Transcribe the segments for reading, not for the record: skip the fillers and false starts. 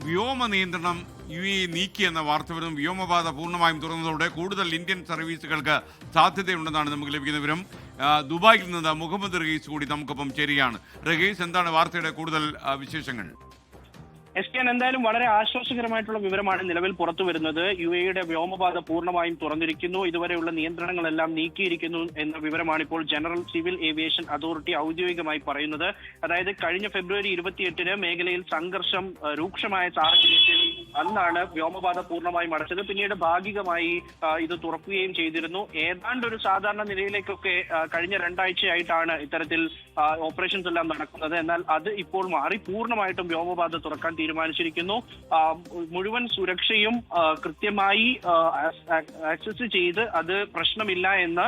വ്യോമ നിയന്ത്രണം നീക്കിയെന്ന വാർത്ത വരുന്നു. വ്യോമപാത പൂർണ്ണമായും തുറന്നതോടെ കൂടുതൽ ഇന്ത്യൻ സർവീസുകൾക്ക് സാധ്യതയുണ്ടെന്നാണ് നമുക്ക് ലഭിക്കുന്ന വിവരം. ദുബായിൽ നിന്ന് മുഹമ്മദ് റഹീസ് കൂടി നമുക്കൊപ്പം ചേരുകയാണ്. റഹീസ്, എന്താണ് വാർത്തയുടെ കൂടുതൽ വിശേഷങ്ങൾ? എന്തായാലും വളരെ ആശ്വാസകരമായിട്ടുള്ള വിവരമാണ് നിലവിൽ പുറത്തു വരുന്നത്. UAE-യുടെ വ്യോമപാത പൂർണ്ണമായും തുറന്നിരിക്കുന്നു. ഇതുവരെയുള്ള നിയന്ത്രണങ്ങളെല്ലാം നീക്കിയിരിക്കുന്നു എന്ന വിവരമാണ് ഇപ്പോൾ ജനറൽ സിവിൽ ഏവിയേഷൻ അതോറിറ്റി ഔദ്യോഗികമായി പറയുന്നത്. അതായത് കഴിഞ്ഞ ഫെബ്രുവരി 28-ന് മേഖലയിൽ സംഘർഷം രൂക്ഷമായ സാഹചര്യത്തിൽ അന്നാണ് വ്യോമപാത പൂർണ്ണമായും അടച്ചത്. പിന്നീട് ഭാഗികമായി ഇത് തുറക്കുകയും ചെയ്തിരുന്നു. ഏതാണ്ട് ഒരു സാധാരണ നിലയിലേക്കൊക്കെ കഴിഞ്ഞ 2 ആഴ്ചയായിട്ടാണ് ഇത്തരത്തിൽ ഓപ്പറേഷൻസ് എല്ലാം നടക്കുന്നത്. എന്നാൽ അത് ഇപ്പോൾ മാറി പൂർണ്ണമായിട്ടും വ്യോമപാത തുറക്കാൻ തീരുമാനിച്ചിരിക്കുന്നു. മുഴുവൻ സുരക്ഷയും കൃത്യമായി ആക്സസ് ചെയ്ത് അത് പ്രശ്നമില്ല എന്ന്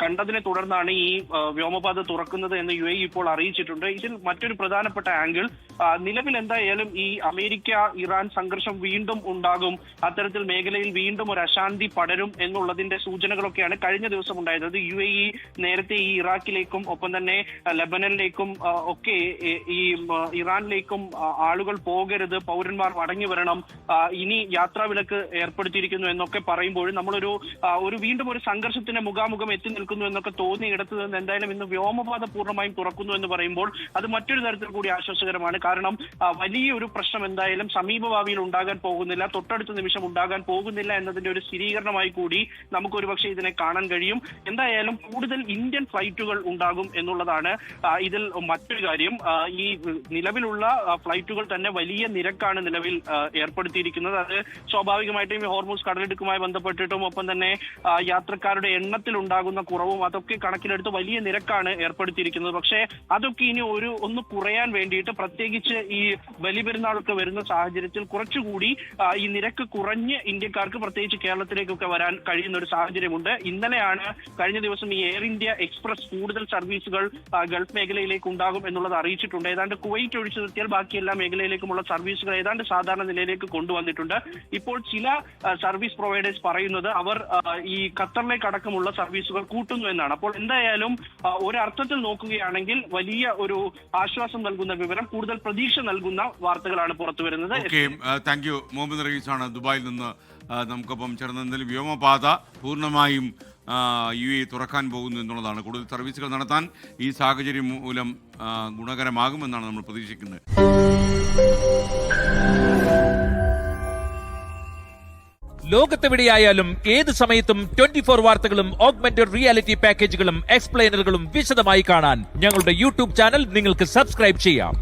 കണ്ടതിനെ തുടർന്നാണ് ഈ വ്യോമപാത തുറക്കുന്നത് എന്ന് UAE ഇപ്പോൾ അറിയിച്ചിട്ടുണ്ട്. ഇതിൽ മറ്റൊരു പ്രധാനപ്പെട്ട ആംഗിൾ, നിലവിൽ എന്തായാലും ഈ അമേരിക്ക ഇറാൻ സംഘർഷം വീണ്ടും ഉണ്ടാകും, അത്തരത്തിൽ മേഖലയിൽ വീണ്ടും ഒരു അശാന്തി പടരും എന്നുള്ളതിന്റെ സൂചനകളൊക്കെയാണ് കഴിഞ്ഞ ദിവസം ഉണ്ടായത്. UAE നേരത്തെ ഈ ഇറാഖിലേക്കും ഒപ്പം തന്നെ ലെബനനിലേക്കും ഒക്കെ ഈ ഇറാനിലേക്കും ആളുകൾ പോകരുത്, പൗരന്മാർ മടങ്ങി വരണം, ഇനി യാത്രാവിലക്ക് ഏർപ്പെടുത്തിയിരിക്കുന്നു എന്നൊക്കെ പറയുമ്പോഴും നമ്മളൊരു വീണ്ടും ഒരു സംഘർഷത്തിന് മുഖാമുഖം എത്തി നിൽക്കുന്നു എന്നൊക്കെ തോന്നിയിടത്ത് നിന്ന് എന്തായാലും ഇന്ന് വ്യോമപാത പൂർണ്ണമായും തുറക്കുന്നു എന്ന് പറയുമ്പോൾ അത് മറ്റൊരു തരത്തിൽ കൂടി ആശ്വാസകരമാണ്. കാരണം വലിയൊരു പ്രശ്നം എന്തായാലും സമീപ ഭാവിയിൽ ഉണ്ടാകാൻ പോകുന്നില്ല, തൊട്ടടുത്ത നിമിഷം ഉണ്ടാകാൻ പോകുന്നില്ല എന്നതിന്റെ ഒരു സ്ഥിരീകരണമായി കൂടി നമുക്കൊരു പക്ഷേ ഇതിനെ കാണാൻ കഴിയും. എന്തായാലും കൂടുതൽ ഇന്ത്യൻ ഫ്ലൈറ്റുകൾ ഉണ്ടാകും എന്നുള്ളതാണ് ഇതിൽ മറ്റൊരു കാര്യം. ഈ നിലവിലുള്ള ഫ്ലൈറ്റുകൾ തന്നെ വലിയ നിരക്കാണ് നിലവിൽ ഏർപ്പെടുത്തിയിരിക്കുന്നത്. അത് സ്വാഭാവികമായിട്ടും ഈ ഹോർമൂസ് കടലിടുക്കുമായി ബന്ധപ്പെട്ടിട്ടും ഒപ്പം തന്നെ യാത്രക്കാരുടെ എണ്ണത്തിൽ ഉണ്ടാകുന്ന കുറവും അതൊക്കെ കണക്കിലെടുത്ത് വലിയ നിരക്കാണ് ഏർപ്പെടുത്തിയിരിക്കുന്നത്. പക്ഷേ അതൊക്കെ ഇനി ഒന്ന് കുറയാൻ വേണ്ടിയിട്ട്, പ്രത്യേകിച്ച് ഈ ബലിപെരുന്നാളൊക്കെ വരുന്ന സാഹചര്യത്തിൽ കുറച്ചുകൂടി ഈ നിരക്ക് കുറഞ്ഞ് ഇന്ത്യക്കാർക്ക് പ്രത്യേകിച്ച് കേരളത്തിലേക്കൊക്കെ വരാൻ കഴിയുന്ന ഒരു സാഹചര്യമുണ്ട്. ഇന്നലെയാണ് കഴിഞ്ഞ ദിവസം ഈ എയർ ഇന്ത്യ എക്സ്പ്രസ് കൂടുതൽ സർവീസുകൾ ഗൾഫ് മേഖലയിലേക്ക് ഉണ്ടാകും എന്നുള്ളത് അറിയിച്ചിട്ടുണ്ട്. ഏതാണ്ട് കുവൈറ്റ് ഒഴിച്ചു നിർത്തിയാൽ ബാക്കി എല്ലാ മേഖലയിലേക്കുമുള്ള സർവീസുകൾ ഏതാണ്ട് സാധാരണ നിലയിലേക്ക് കൊണ്ടുവന്നിട്ടുണ്ട്. ഇപ്പോൾ ചില സർവീസ് പ്രൊവൈഡേഴ്സ് പറയുന്നത് അവർ ഈ ഖത്തറിലേക്ക് അടക്കമുള്ള സർവീസുകൾ കൂട്ടുന്നു എന്നാണ്. അപ്പോൾ എന്തായാലും ഒരർത്ഥത്തിൽ നോക്കുകയാണെങ്കിൽ വലിയ ഒരു ആശ്വാസം നൽകുന്ന വിവരം, കൂടുതൽ പ്രതീക്ഷ നൽകുന്ന വാർത്തകളാണ് പുറത്തു വരുന്നത്. Thank you. മുഹമ്മദ് റഹീസാണ് ദുബായിൽ നിന്ന് നമുക്കൊപ്പം ചേർന്നതിൽ. വ്യോമപാത പൂർണ്ണമായും UAE തുറക്കാൻ പോകുന്നു എന്നുള്ളതാണ്. കൂടുതൽ സർവീസുകൾ നടത്താൻ ഈ സാഹചര്യം മൂലം ഗുണകരമാകുമെന്നാണ് നമ്മൾ പ്രതീക്ഷിക്കുന്നത്. ലോകത്തെവിടെയായാലും ഏത് സമയത്തും 24 വാർത്തകളും ഓഗ്മെന്റഡ് റിയാലിറ്റി പാക്കേജുകളും എക്സ്പ്ലെയിനറുകളും വിശദമായി കാണാൻ ഞങ്ങളുടെ YouTube ചാനൽ നിങ്ങൾക്ക് സബ്സ്ക്രൈബ് ചെയ്യാം.